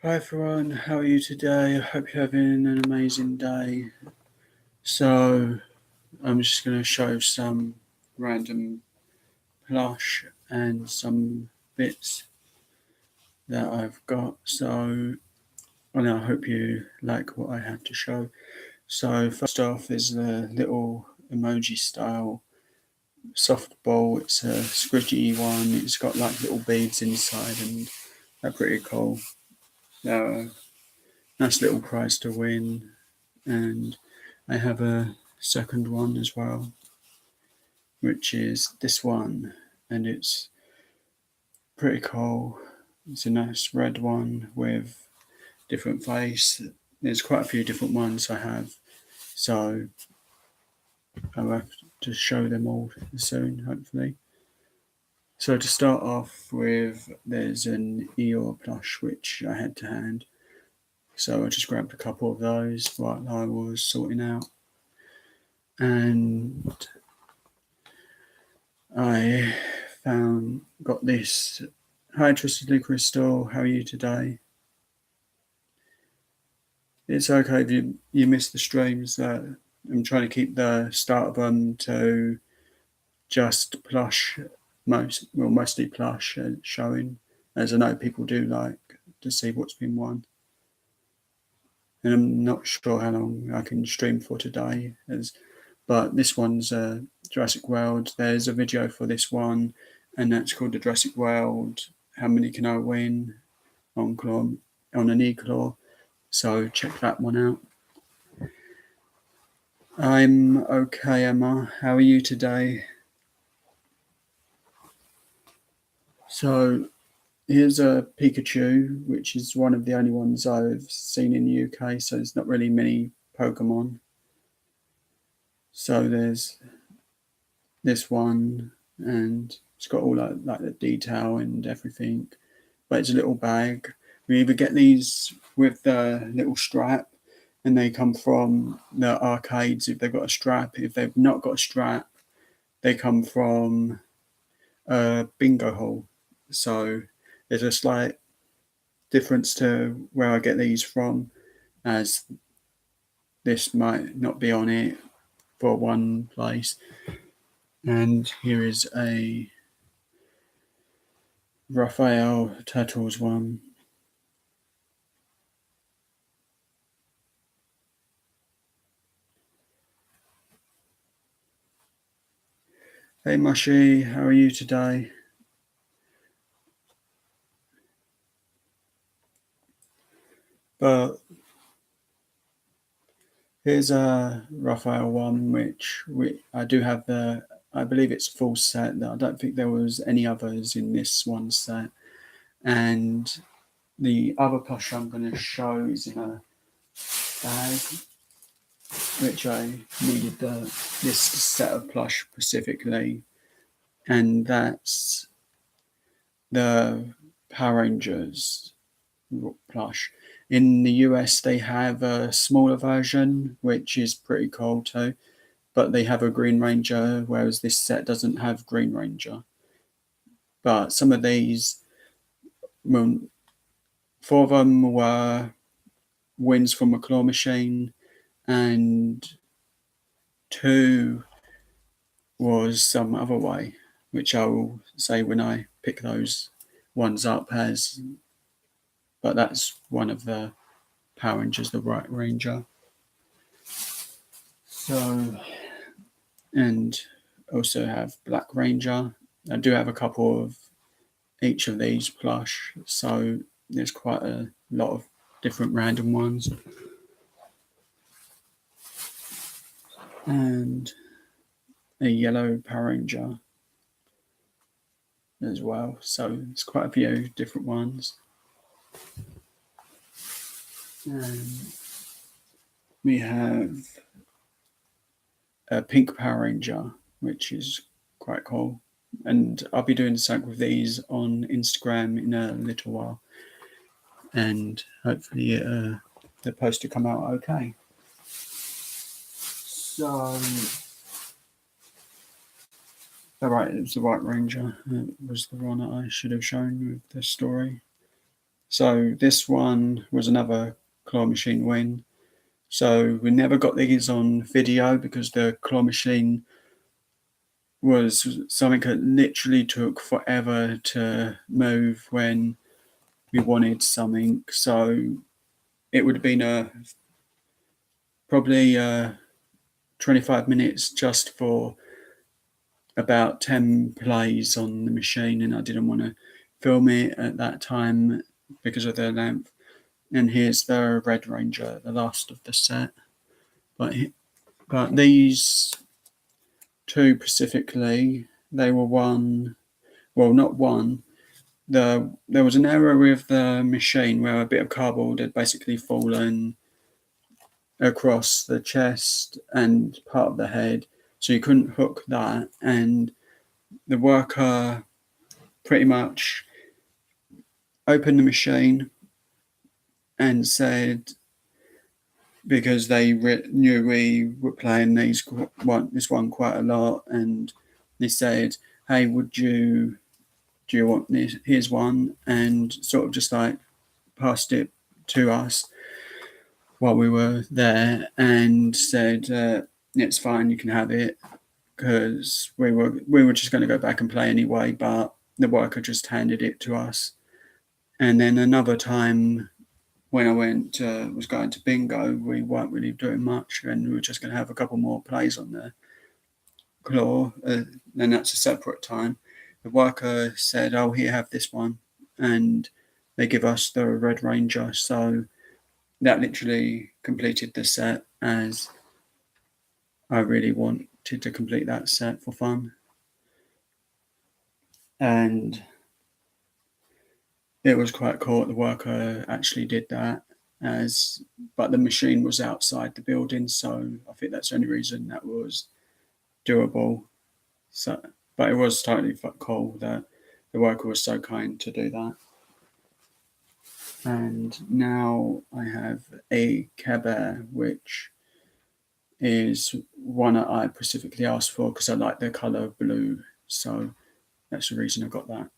Hi everyone, how are you today? I hope you're having an amazing day. So, I'm just going to show some random plush and some bits that I've got. And I hope you like what I have to show. So, first off is the little emoji style softball. It's a squidgy one, it's got like little beads inside, and they're pretty cool. They're a nice little prize to win. And I have a second one as well, which is this one, and it's pretty cool. It's a nice red one with different face. There's quite a few different ones I have, so I'll have to show them all soon, hopefully. So to start off with, there's an Eeyore plush which I had to hand. So I just grabbed a couple of those while I was sorting out. And I got this. Hi, Trusted Crystal. How are you today? It's okay if you miss the streams. I'm trying to keep the start of them to just plush, mostly plush showing, as I know people do like to see what's been won. And I'm not sure how long I can stream for today, but this one's Jurassic World. There's a video for this one, and that's called the Jurassic World. How many can I win on an e-claw? So check that one out. I'm okay, Emma. How are you today? So here's a Pikachu, which is one of the only ones I've seen in the UK. So there's not really many Pokemon. So there's this one, and it's got all like the detail and everything. But it's a little bag. We either get these with the little strap, and they come from the arcades if they've got a strap. If they've not got a strap, they come from a bingo hall. So there's a slight difference to where I get these from, as this might not be on it for one place. And here is a Raphael Turtles one. Hey Mushy, how are you today? But here's a Raphael one, which I do have I believe it's a full set. I don't think there was any others in this one set. And the other plush I'm going to show is in a bag, which I needed this set of plush specifically, and that's the Power Rangers plush. In the US, they have a smaller version, which is pretty cool too, but they have a Green Ranger, whereas this set doesn't have Green Ranger. But some of these, well, 4 of them were wins from a claw machine, and 2 was some other way, which I will say when I pick those ones up as. But that's one of the Power Rangers, the Right Ranger. So, and also have Black Ranger. I do have a couple of each of these plush, so there's quite a lot of different random ones. And a yellow Power Ranger as well. So it's quite a few different ones. And we have a pink Power Ranger, which is quite cool. And I'll be doing something with these on Instagram in a little while. And hopefully the post will come out okay. So, all right, it was the White Ranger. It was the one that I should have shown with the story. So this one was another claw machine win. So we never got these on video because the claw machine was something that literally took forever to move when we wanted something. So it would have been probably 25 minutes just for about 10 plays on the machine, and I didn't want to film it at that time because of the length. And here's the Red Ranger, the last of the set. But these two specifically, they were not one. There was an error with the machine where a bit of cardboard had basically fallen across the chest and part of the head, so you couldn't hook that. And the worker pretty much opened the machine and said, because they knew we were playing this one quite a lot, and they said, "Hey, do you want this? Here's one," and sort of just like passed it to us while we were there, and said, "It's fine, you can have it," because we were just going to go back and play anyway. But the worker just handed it to us. And then another time, when I was going to bingo, we weren't really doing much, and we were just going to have a couple more plays on the claw, and that's a separate time. The worker said, "Oh, here, have this one," and they give us the Red Ranger. So that literally completed the set, as I really wanted to complete that set for fun. And it was quite cool that the worker actually did that, but the machine was outside the building, so I think that's the only reason that was doable. So, but it was totally cool that the worker was so kind to do that. And now I have a Care Bear, which is one that I specifically asked for because I like the colour blue. So that's the reason I got that.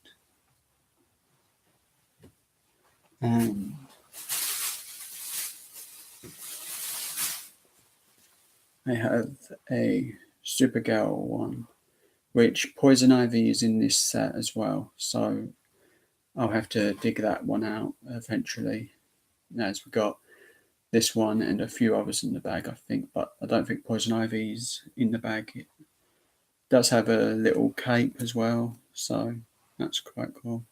And I have a Supergirl one, which Poison Ivy is in this set as well. So I'll have to dig that one out eventually, as we got this one and a few others in the bag, I think, but I don't think Poison Ivy's in the bag. It does have a little cape as well, so that's quite cool.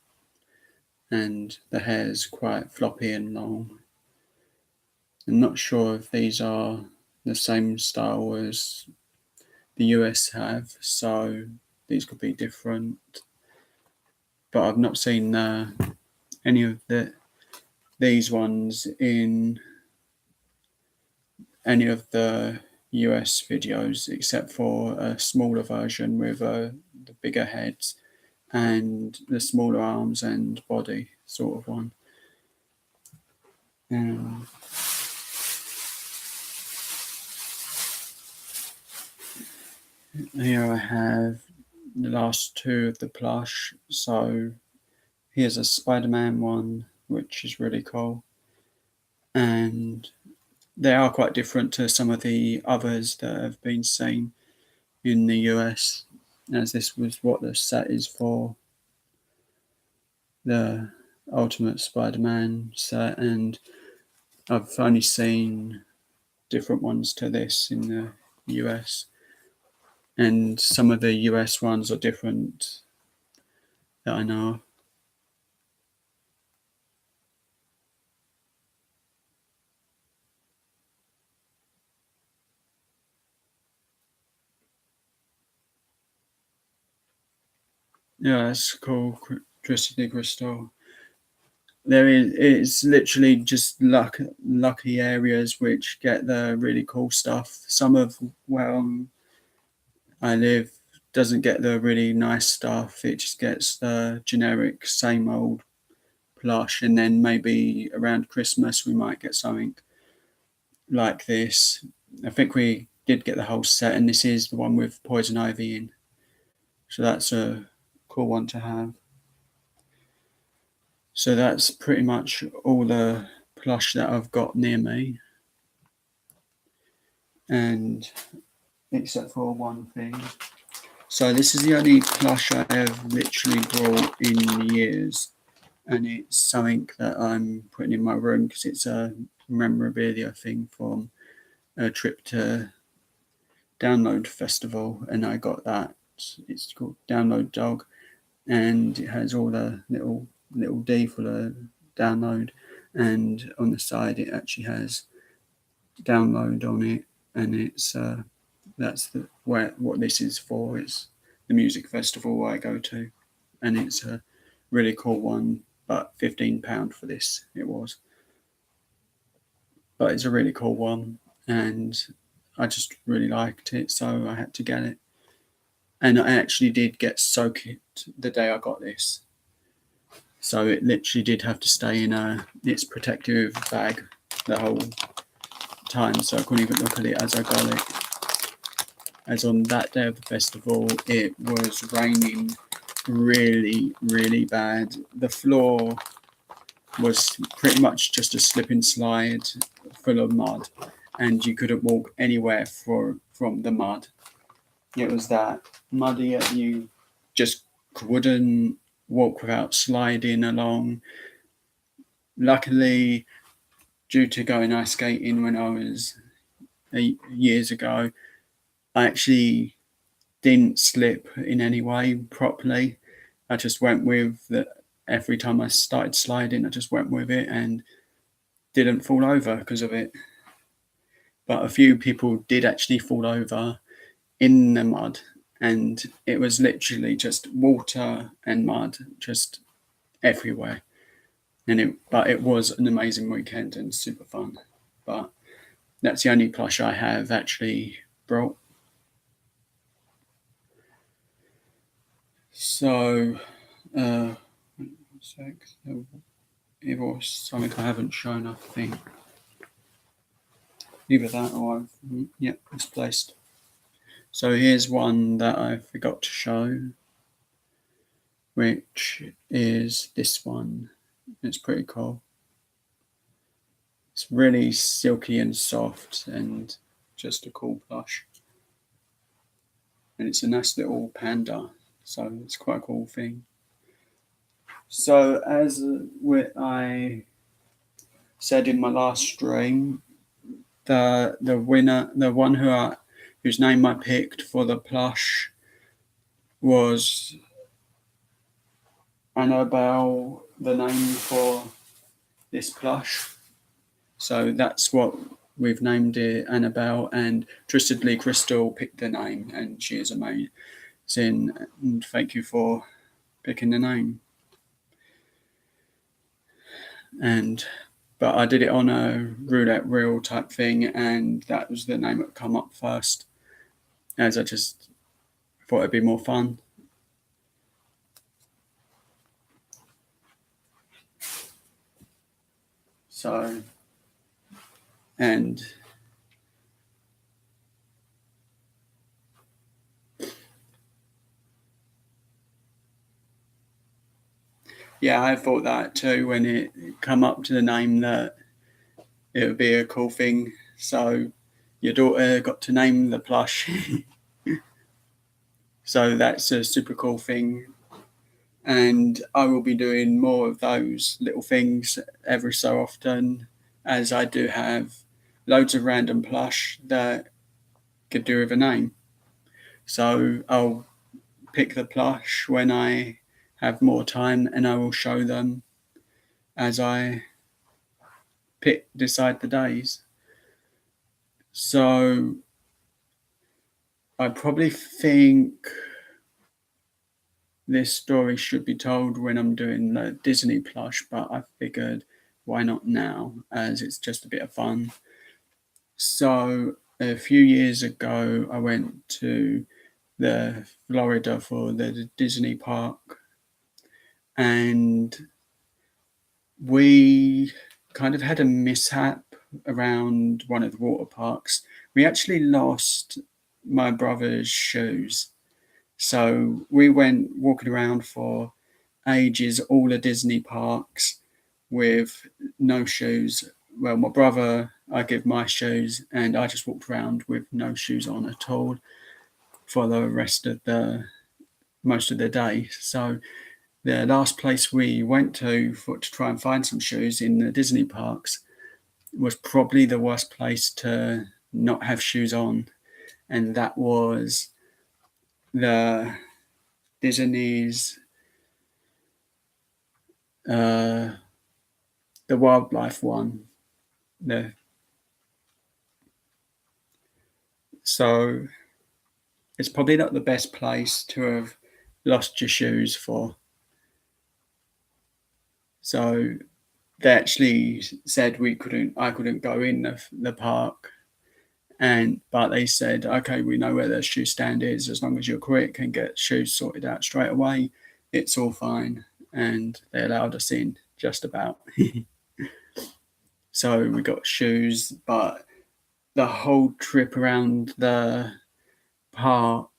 And the hair's quite floppy and long. I'm not sure if these are the same style as the US have, so these could be different. But I've not seen any of these ones in any of the US videos, except for a smaller version with the bigger heads and the smaller arms and body sort of one. And here I have the last two of the plush. So here's a Spider-Man one, which is really cool. And they are quite different to some of the others that have been seen in the US, as this was what the set is for, the Ultimate Spider-Man set, and I've only seen different ones to this in the US, and some of the US ones are different that I know of. Yeah, it's cool. Twisted Crystal. It's literally just lucky areas which get the really cool stuff. Some of where I live doesn't get the really nice stuff. It just gets the generic same old plush, and then maybe around Christmas we might get something like this. I think we did get the whole set, and this is the one with Poison Ivy in. So that's a cool one to have. So that's pretty much all the plush that I've got near me, and except for one thing. So this is the only plush I have literally brought in years, and it's something that I'm putting in my room because it's a memorabilia thing from a trip to Download Festival, and I got that. It's called Download Dog, and it has all the little D for the download, and on the side it actually has download on it, and it's that's what this is for. It's the music festival I go to, and it's a really cool one. But £15 for this it was, but it's a really cool one, and I just really liked it, so I had to get it. And I actually did get soaked the day I got this, so it literally did have to stay in its protective bag the whole time, so I couldn't even look at it as I got it. As on that day of the festival, it was raining really, really bad. The floor was pretty much just a slip and slide full of mud, and you couldn't walk anywhere from the mud. It was that muddy that you just wouldn't walk without sliding along. Luckily, due to going ice skating when I was 8 years ago, I actually didn't slip in any way properly. I just went with the every time I started sliding, I just went with it and didn't fall over because of it. But a few people did actually fall over in the mud, and it was literally just water and mud just everywhere. But it was an amazing weekend and super fun. But that's the only plush I have actually brought. So, it was something I haven't shown, I think. Either that or misplaced. So here's one that I forgot to show, which is this one. It's pretty cool. It's really silky and soft and just a cool plush. And it's a nice little panda, so it's quite a cool thing. So as I said in my last stream, the winner, the one whose name I picked for the plush was Annabelle, the name for this plush. So that's what we've named it, Annabelle, and Twisted Lee Crystal picked the name, and she is amazing, and thank you for picking the name. But I did it on a roulette reel type thing, and that was the name that come up first, as I just thought it'd be more fun. So, and yeah, I thought that too when it come up to the name that it would be a cool thing. So your daughter got to name the plush. So that's a super cool thing. And I will be doing more of those little things every so often, as I do have loads of random plush that could do with a name. So I'll pick the plush when I have more time, and I will show them as I decide the days. So I probably think this story should be told when I'm doing the Disney plush, but I figured why not now, as it's just a bit of fun. So a few years ago, I went to the Florida for the Disney park, and we kind of had a mishap around one of the water parks. We actually lost my brother's shoes. So we went walking around for ages all the Disney parks with no shoes. Well, my brother, I give my shoes, and I just walked around with no shoes on at all for the rest of the most of the day. So the last place we went to try and find some shoes in the Disney parks was probably the worst place to not have shoes on, and that was the Disney's the wildlife one. So it's probably not the best place to have lost your shoes for. So they actually said I couldn't go in the park, but they said, okay, we know where the shoe stand is. As long as you're quick and get shoes sorted out straight away, it's all fine. And they allowed us in just about. So we got shoes, but the whole trip around the park,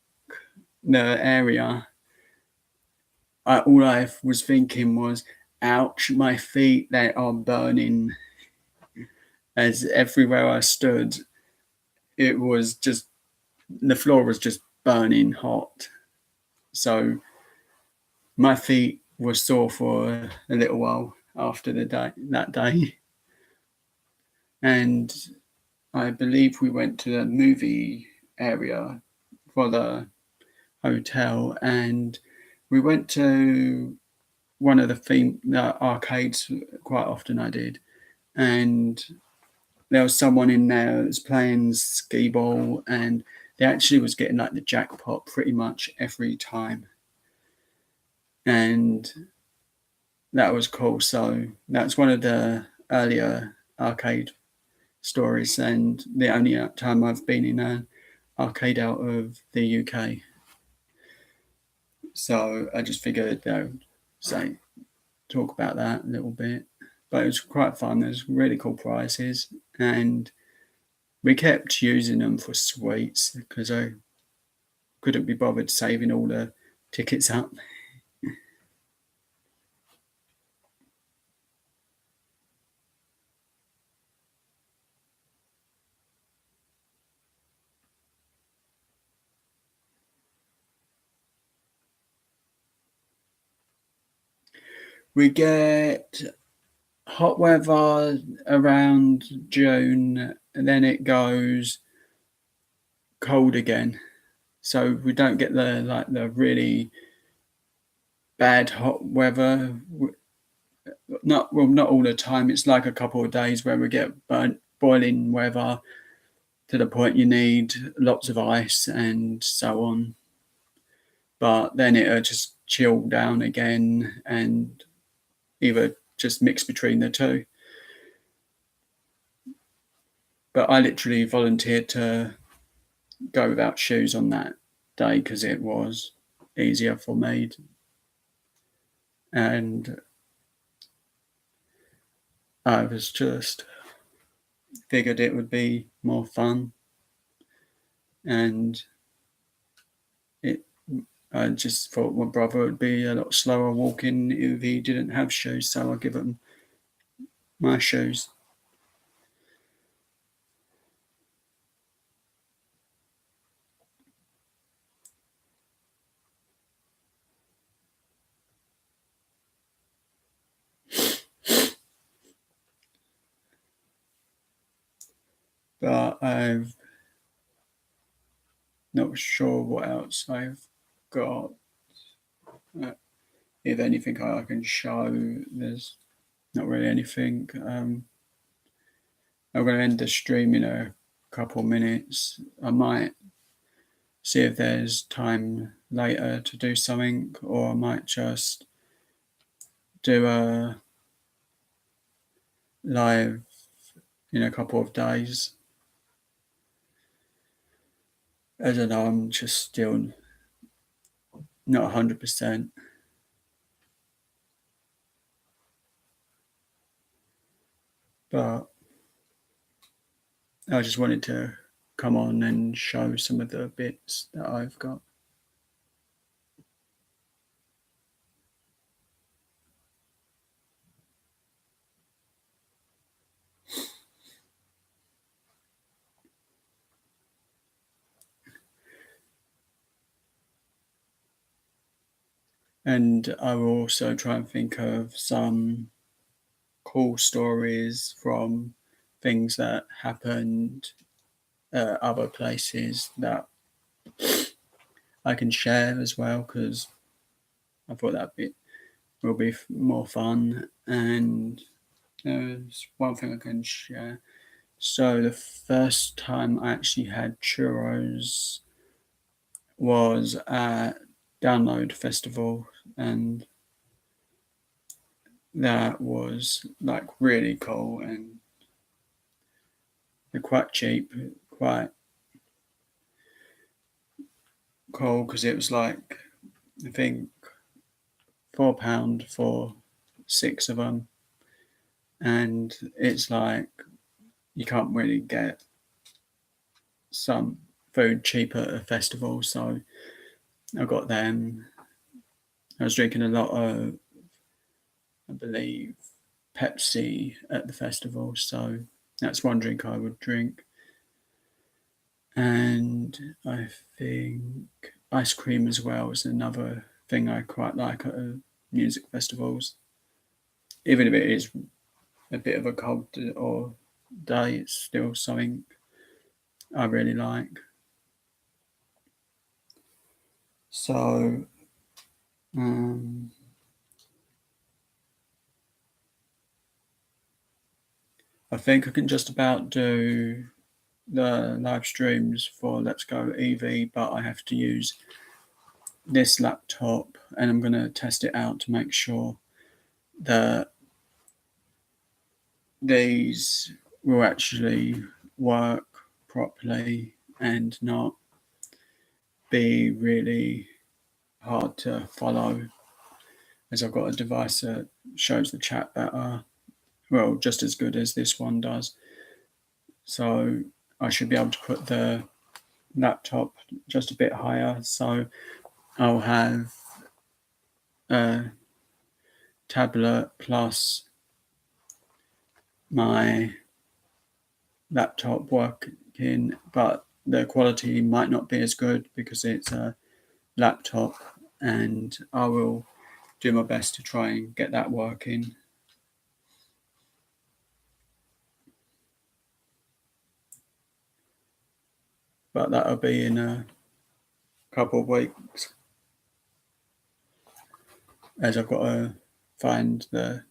the area, all I was thinking was, ouch, my feet, they are burning. As everywhere I stood, it was just, the floor was just burning hot. So my feet were sore for a little while after that day. And I believe we went to the movie area for the hotel, and we went to one of the arcades quite often. I did, and there was someone in there that was playing skee ball, and they actually was getting like the jackpot pretty much every time, and that was cool. So that's one of the earlier arcade stories, and the only time I've been in an arcade out of the UK. So I just figured talk about that a little bit. But it was quite fun. There's really cool prizes, and we kept using them for sweets because I couldn't be bothered saving all the tickets up. We get hot weather around June, and then it goes cold again. So we don't get the really bad hot weather. Not all the time. It's like a couple of days where we get boiling weather to the point you need lots of ice and so on. But then it'll just chill down again and either just mix between the two. But I literally volunteered to go without shoes on that day because it was easier for me. And I was just figured it would be more fun. And I just thought my brother would be a lot slower walking if he didn't have shoes, so I'll give him my shoes. But I'm not sure what else I've got. If anything I can show, there's not really anything. I'm going to end the stream in a couple minutes. I might see if there's time later to do something, or I might just do a live in a couple of days. I don't know, I'm just still not 100%. But I just wanted to come on and show some of the bits that I've got. And I will also try and think of some cool stories from things that happened at other places that I can share as well, because I thought will be more fun. And there's one thing I can share. So the first time I actually had churros was at Download Festival, and that was like really cool, and they're quite cheap, quite cool, because it was like, I think, £4 for 6 of them, and it's like you can't really get some food cheaper at a festival, so I got them. I was drinking a lot of, I believe, Pepsi at the festival, so that's one drink I would drink. And I think ice cream as well is another thing I quite like at music festivals. Even if it is a bit of a cold or day, it's still something I really like. So, I think I can just about do the live streams for Let's Go EV, but I have to use this laptop, and I'm going to test it out to make sure that these will actually work properly and not be really hard to follow, as I've got a device that shows the chat better, well, just as good as this one does. So I should be able to put the laptop just a bit higher, so I'll have a tablet plus my laptop working, but the quality might not be as good because it's a laptop, and I will do my best to try and get that working. But that'll be in a couple of weeks, as I've got to find the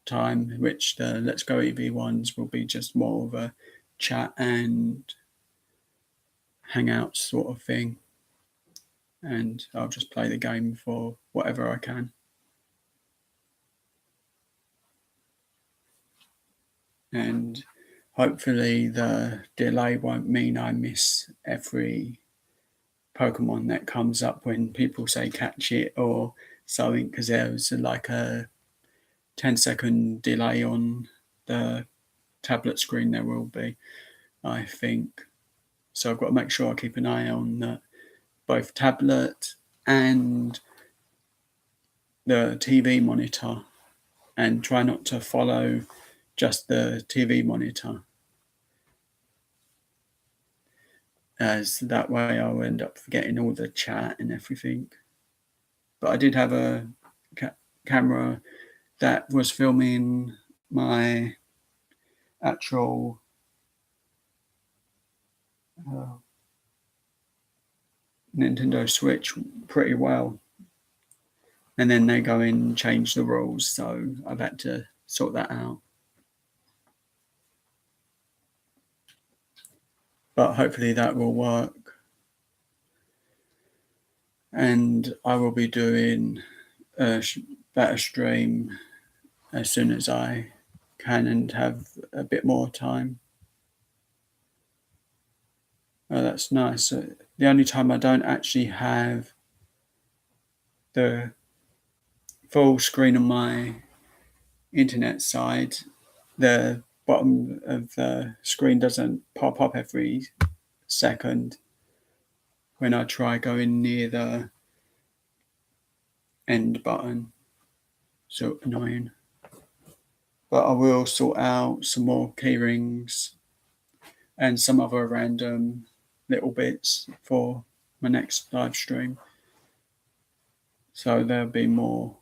time, which the Let's Go EV ones will be just more of a chat and hangout sort of thing, and I'll just play the game for whatever I can. And hopefully the delay won't mean I miss every Pokemon that comes up when people say catch it or something, because there was like a 10-second delay on the tablet screen. There will be, I think. So I've got to make sure I keep an eye on both tablet and the TV monitor, and try not to follow just the TV monitor, as that way I'll end up forgetting all the chat and everything. But I did have a camera that was filming my actual Nintendo Switch pretty well. And then they go in and change the rules, so I've had to sort that out. But hopefully that will work. And I will be doing a better stream as soon as I can and have a bit more time. Oh, that's nice. The only time I don't actually have the full screen on my internet side, the bottom of the screen doesn't pop up every second when I try going near the end button. So annoying. But I will sort out some more keyrings and some other random little bits for my next live stream. so there'll be more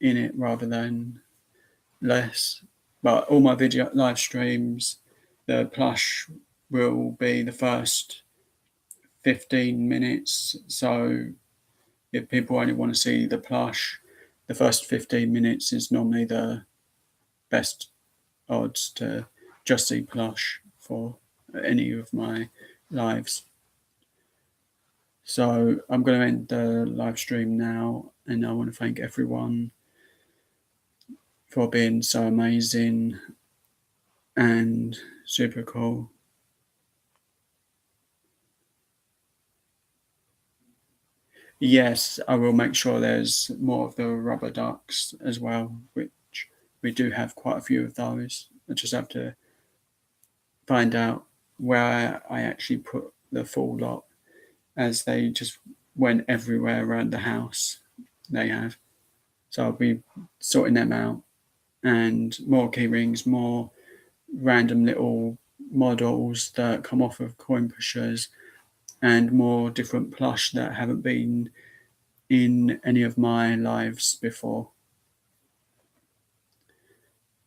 in it rather than less. But all my video live streams, the plush will be the first 15 minutes. So if people only want to see the plush, the first 15 minutes is normally the best odds to just see plush for any of my lives. So I'm going to end the live stream now, and I want to thank everyone for being so amazing and super cool. Yes, I will make sure there's more of the rubber ducks as well, which we do have quite a few of those. I just have to find out where I actually put the full lot, as they just went everywhere around the house. They have. So I'll be sorting them out, and more key rings, more random little models that come off of coin pushers, and more different plush that haven't been in any of my lives before.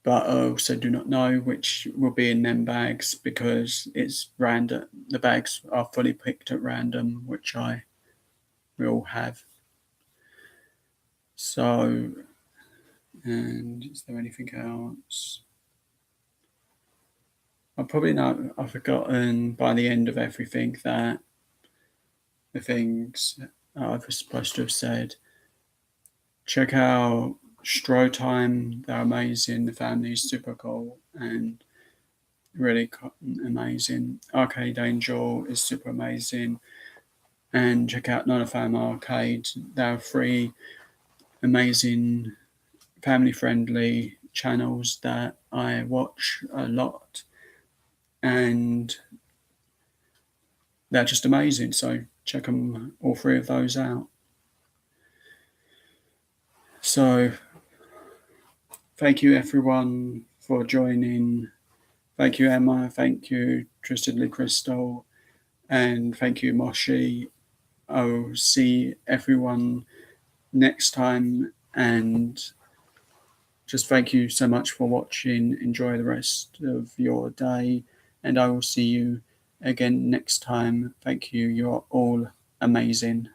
But I also do not know which will be in them bags, because it's random. The bags are fully picked at random, which I will have. So, and is there anything else? I've forgotten by the end of everything that the things I was supposed to have said. Check out Stro Time, they're amazing. The family's super cool and really amazing. Arcade Angel is super amazing. And check out Not a Fam Arcade. They're free, amazing, family friendly channels that I watch a lot. And they're just amazing. So check them, all three of those out. So thank you everyone for joining. Thank you, Emma. Thank you, Tristedly Crystal. And thank you, Moshi. I'll see everyone next time. And just thank you so much for watching. Enjoy the rest of your day. And I will see you again next time. Thank you. You're all amazing.